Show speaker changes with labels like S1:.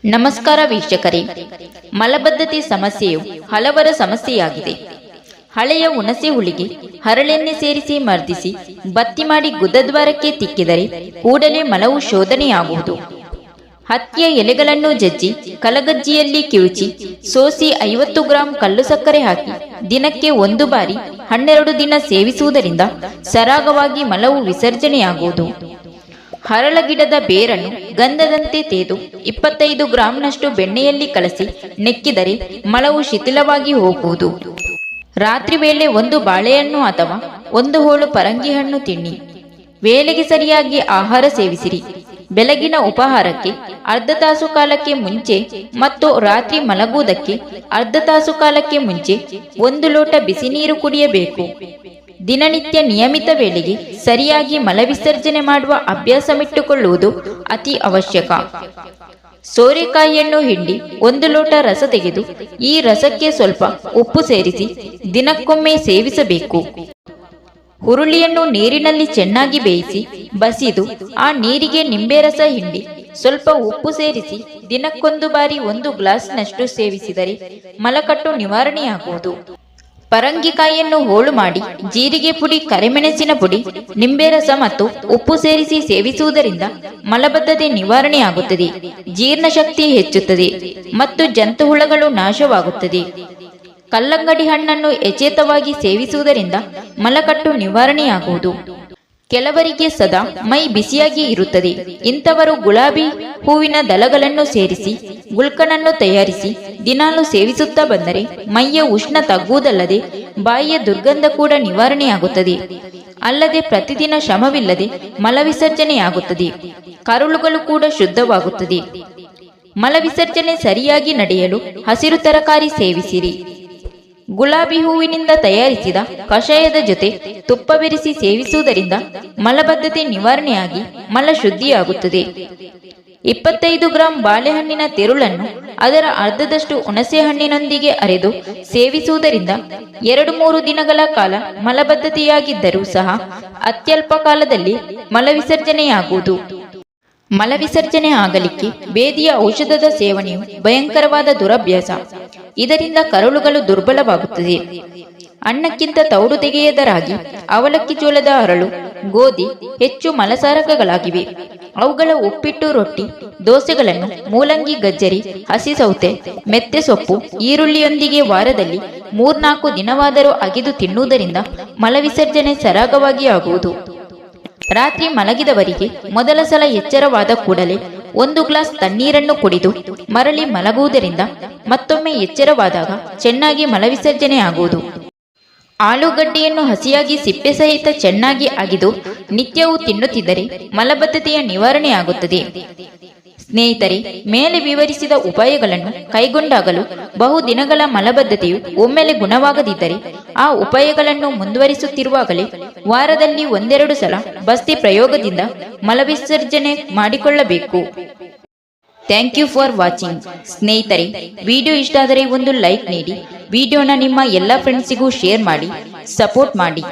S1: ನಮಸ್ಕಾರ ವೀಕ್ಷಕರೇ, ಮಲಬದ್ಧತೆ ಸಮಸ್ಯೆಯು ಹಲವರ ಸಮಸ್ಯೆಯಾಗಿದೆ. ಹಳೆಯ ಹುಣಸೆ ಹುಳಿಗೆ ಹರಳೆಣ್ಣೆ ಸೇರಿಸಿ ಮರ್ದಿಸಿ ಬತ್ತಿ ಮಾಡಿ ಗುದದ್ವಾರಕ್ಕೆ ತಿಕ್ಕಿದರೆ ಕೂಡಲೇ ಮಲವು ಶೋಧನೆಯಾಗುವುದು. ಹತ್ತಿಯ ಎಲೆಗಳನ್ನು ಜಜ್ಜಿ ಕಲಗಜ್ಜಿಯಲ್ಲಿ ಕಿವುಚಿ ಸೋಸಿ 50 ಗ್ರಾಂ ಕಲ್ಲು ಸಕ್ಕರೆ ಹಾಕಿ ದಿನಕ್ಕೆ 1 ಬಾರಿ 12 ದಿನ ಸೇವಿಸುವುದರಿಂದ ಸರಾಗವಾಗಿ ಮಲವು ವಿಸರ್ಜನೆಯಾಗುವುದು. ಹರಳ ಗಿಡದ ಬೇರನ್ನು ಗಂಧದಂತೆ ತೇದು 25 ಗ್ರಾಂನಷ್ಟು ಬೆಣ್ಣೆಯಲ್ಲಿ ಕಲಸಿ ನೆಕ್ಕಿದರೆ ಮಲವು ಶಿಥಿಲವಾಗಿ ಹೋಗುವುದು. ರಾತ್ರಿ ವೇಳೆ 1 ಬಾಳೆಹಣ್ಣು ಅಥವಾ 1 ಹೋಳು ಪರಂಗಿ ಹಣ್ಣು ತಿನ್ನಿ. ವೇಳೆಗೆ ಸರಿಯಾಗಿ ಆಹಾರ ಸೇವಿಸಿರಿ. ಬೆಳಗಿನ ಉಪಹಾರಕ್ಕೆ ಅರ್ಧ ತಾಸು ಕಾಲಕ್ಕೆ ಮುಂಚೆ ಮತ್ತು ರಾತ್ರಿ ಮಲಗುವುದಕ್ಕೆ ಅರ್ಧ ತಾಸು ಕಾಲಕ್ಕೆ ಮುಂಚೆ 1 ಲೋಟ ಬಿಸಿ ನೀರು ಕುಡಿಯಬೇಕು. ದಿನನಿತ್ಯ ನಿಯಮಿತ ವೇಳೆಗೆ ಸರಿಯಾಗಿ ಮಲವಿಸರ್ಜನೆ ಮಾಡುವ ಅಭ್ಯಾಸವಿಟ್ಟುಕೊಳ್ಳುವುದು ಅತಿ ಅವಶ್ಯಕ. ಸೋರೆಕಾಯಿಯನ್ನು ಹಿಂಡಿ 1 ಲೋಟ ರಸ ತೆಗೆದು ಈ ರಸಕ್ಕೆ ಸ್ವಲ್ಪ ಉಪ್ಪು ಸೇರಿಸಿ ದಿನಕ್ಕೊಮ್ಮೆ ಸೇವಿಸಬೇಕು. ಹುರುಳಿಯನ್ನು ನೀರಿನಲ್ಲಿ ಚೆನ್ನಾಗಿ ಬೇಯಿಸಿ ಬಸಿದು ಆ ನೀರಿಗೆ ನಿಂಬೆ ರಸ ಹಿಂಡಿ ಸ್ವಲ್ಪ ಉಪ್ಪು ಸೇರಿಸಿ ದಿನಕ್ಕೊಂದು ಬಾರಿ 1 ಗ್ಲಾಸ್ನಷ್ಟು ಸೇವಿಸಿದರೆ ಮಲಕಟ್ಟು ನಿವಾರಣೆಯಾಗುವುದು. ಪರಂಗಿಕಾಯಿಯನ್ನು ಹೋಳು ಮಾಡಿ ಜೀರಿಗೆ ಪುಡಿ, ಕರಿಮೆಣಸಿನ ಪುಡಿ, ನಿಂಬೆ ರಸ ಮತ್ತು ಉಪ್ಪು ಸೇರಿಸಿ ಸೇವಿಸುವುದರಿಂದ ಮಲಬದ್ಧತೆ ನಿವಾರಣೆಯಾಗುತ್ತದೆ, ಜೀರ್ಣಶಕ್ತಿ ಹೆಚ್ಚುತ್ತದೆ ಮತ್ತು ಜಂತುಹುಳಗಳು ನಾಶವಾಗುತ್ತದೆ. ಕಲ್ಲಂಗಡಿ ಹಣ್ಣನ್ನು ಯಥೇಚ್ಛವಾಗಿ ಸೇವಿಸುವುದರಿಂದ ಮಲಕಟ್ಟು ನಿವಾರಣೆಯಾಗುವುದು. ಕೆಲವರಿಗೆ ಸದಾ ಮೈ ಬಿಸಿಯಾಗಿ ಇರುತ್ತದೆ. ಇಂಥವರು ಗುಲಾಬಿ ಹೂವಿನ ದಳಗಳನ್ನು ಸೇರಿಸಿ ಗುಲ್ಕನನ್ನು ತಯಾರಿಸಿ ದಿನಾಲು ಸೇವಿಸುತ್ತಾ ಬಂದರೆ ಮೈಯ ಉಷ್ಣ ತಗ್ಗುವುದಲ್ಲದೆ ಬಾಯಿಯ ದುರ್ಗಂಧ ಕೂಡ ನಿವಾರಣೆಯಾಗುತ್ತದೆ. ಅಲ್ಲದೆ ಪ್ರತಿದಿನ ಶ್ರಮವಿಲ್ಲದೆ ಮಲವಿಸರ್ಜನೆಯಾಗುತ್ತದೆ. ಕರುಳುಗಳು ಕೂಡ ಶುದ್ಧವಾಗುತ್ತದೆ. ಮಲವಿಸರ್ಜನೆ ಸರಿಯಾಗಿ ನಡೆಯಲು ಹಸಿರು ತರಕಾರಿ ಸೇವಿಸಿರಿ. ಗುಲಾಬಿ ಹೂವಿನಿಂದ ತಯಾರಿಸಿದ ಕಷಾಯದ ಜೊತೆ ತುಪ್ಪ ಬೆರೆಸಿ ಸೇವಿಸುವುದರಿಂದ ಮಲಬದ್ಧತೆ ನಿವಾರಣೆಯಾಗಿ ಮಲ ಶುದ್ಧಿಯಾಗುತ್ತದೆ. 25 ಗ್ರಾಂ ಬಾಳೆಹಣ್ಣಿನ ತಿರುಳನ್ನು ಅದರ ಅರ್ಧದಷ್ಟು ಹುಣಸೆ ಹಣ್ಣಿನೊಂದಿಗೆ ಅರೆದು ಸೇವಿಸುವುದರಿಂದ 2-3 ದಿನಗಳ ಕಾಲ ಮಲಬದ್ಧತೆಯಾಗಿದ್ದರೂ ಸಹ ಅತ್ಯಲ್ಪ ಕಾಲದಲ್ಲಿ ಮಲವಿಸರ್ಜನೆಯಾಗುವುದು. ಮಲವಿಸರ್ಜನೆ ಆಗಲಿಕ್ಕೆ ಬೇದಿಯ ಔಷಧದ ಸೇವನೆಯು ಭಯಂಕರವಾದ ದುರಭ್ಯಾಸ. ಇದರಿಂದ ಕರುಳುಗಳು ದುರ್ಬಲವಾಗುತ್ತದೆ. ಅನ್ನಕ್ಕಿಂತ ತೌಡು ತೆಗೆಯದ ರಾಗಿ, ಅವಲಕ್ಕಿ ಜೋಳದ ಹರಳು, ಗೋಧಿ ಹೆಚ್ಚು ಮಲಸಾರಕಗಳಾಗಿವೆ. ಅವುಗಳ ಉಪ್ಪಿಟ್ಟು, ರೊಟ್ಟಿ, ದೋಸೆಗಳನ್ನು ಮೂಲಂಗಿ, ಗಜ್ಜರಿ, ಹಸಿ ಸೌತೆ, ಮೆತ್ತೆ ಸೊಪ್ಪು, ಈರುಳ್ಳಿಯೊಂದಿಗೆ ವಾರದಲ್ಲಿ 3-4 ದಿನವಾದರೂ ಅಗಿದು ತಿನ್ನುವುದರಿಂದ ಮಲವಿಸರ್ಜನೆ ಸರಾಗವಾಗಿ ಆಗುವುದು. ರಾತ್ರಿ ಮಲಗಿದವರಿಗೆ ಮೊದಲ ಸಲ ಎಚ್ಚರವಾದ ಕೂಡಲೇ 1 ಗ್ಲಾಸ್ ತಣ್ಣೀರನ್ನು ಕುಡಿದು ಮರಳಿ ಮಲಗುವುದರಿಂದ ಮತ್ತೊಮ್ಮೆ ಎಚ್ಚರವಾದಾಗ ಚೆನ್ನಾಗಿ ಮಲವಿಸರ್ಜನೆ ಆಗುವುದು. ಆಲೂಗಡ್ಡೆಯನ್ನು ಹಸಿಯಾಗಿ ಸಿಪ್ಪೆ ಸಹಿತ ಚೆನ್ನಾಗಿ ಅಗಿದು ನಿತ್ಯವೂ ತಿನ್ನುತ್ತಿದ್ದರೆ ಮಲಬದ್ಧತೆಯ ನಿವಾರಣೆಯಾಗುತ್ತದೆ. ಸ್ನೇಹಿತರೆ, ಮೇಲೆ ವಿವರಿಸಿದ ಉಪಾಯಗಳನ್ನು ಕೈಗೊಂಡಾಗಲೂ ಬಹುದಿನಗಳ ಮಲಬದ್ಧತೆಯು ಒಮ್ಮೆಲೆ ಗುಣವಾಗದಿದ್ದರೆ ಆ ಉಪಾಯಗಳನ್ನು ಮುಂದುವರಿಸುತ್ತಿರುವಾಗಲೇ ವಾರದಲ್ಲಿ 1-2 ಸಲ ಬಸ್ತಿ ಪ್ರಯೋಗದಿಂದ ಮಲವಿಸರ್ಜನೆ ಮಾಡಿಕೊಳ್ಳಬೇಕು. Thank you for watching. ಸ್ನೇಹಿತರೆ, ವಿಡಿಯೋ ಇಷ್ಟ ಆದರೆ ಒಂದು ಲೈಕ್ ನೀಡಿ, ವಿಡಿಯೋನ ನಿಮ್ಮ ಎಲ್ಲ ಫ್ರೆಂಡ್ಸಿಗೂ ಶೇರ್ ಮಾಡಿ, ಸಪೋರ್ಟ್ ಮಾಡಿ.